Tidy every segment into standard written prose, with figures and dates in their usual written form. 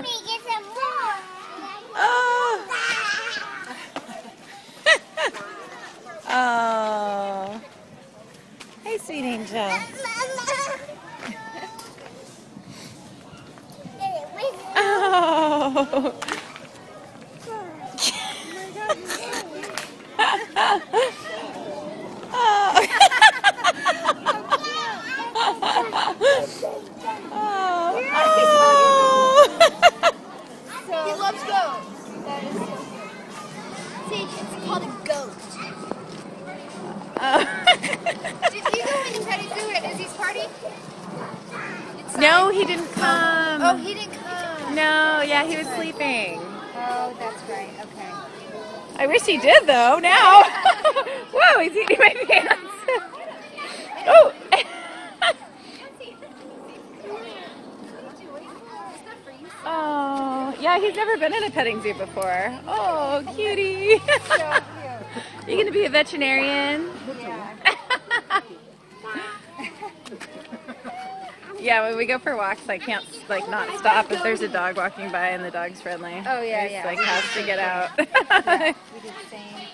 there. Oh. Oh. Hey, sweet angel. Oh. He loves goats. That is so cute. See, it's called a goat. Did you go in the petting zoo at Izzy's party? No, he didn't come. Oh, he didn't come. No, yeah, he was sleeping. Oh, that's right. Okay. I wish he did, though, now. Whoa, he's eating my pants. Oh. Oh, yeah, he's never been in a petting zoo before. Oh, cutie. So cute. You gonna be a veterinarian? Yeah. Yeah, when we go for walks, I can't not stop if there's a dog walking by and the dog's friendly. Oh, yeah, It's, yeah. has to get out. We did the same.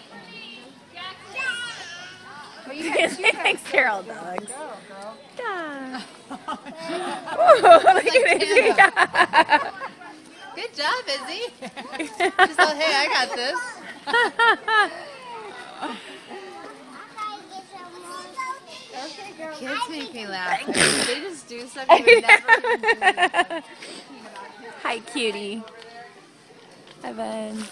Well, you guys, Thanks, Carol dogs. Go, girl. Yeah. Ooh, look at Izzy. Good job, Izzy. Just thought, hey, I got this. Okay, girl. Kids make me laugh. They just do stuff you would never even do. Hi, cutie. Evan.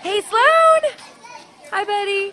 Hey, Sloan. Hi, buddy.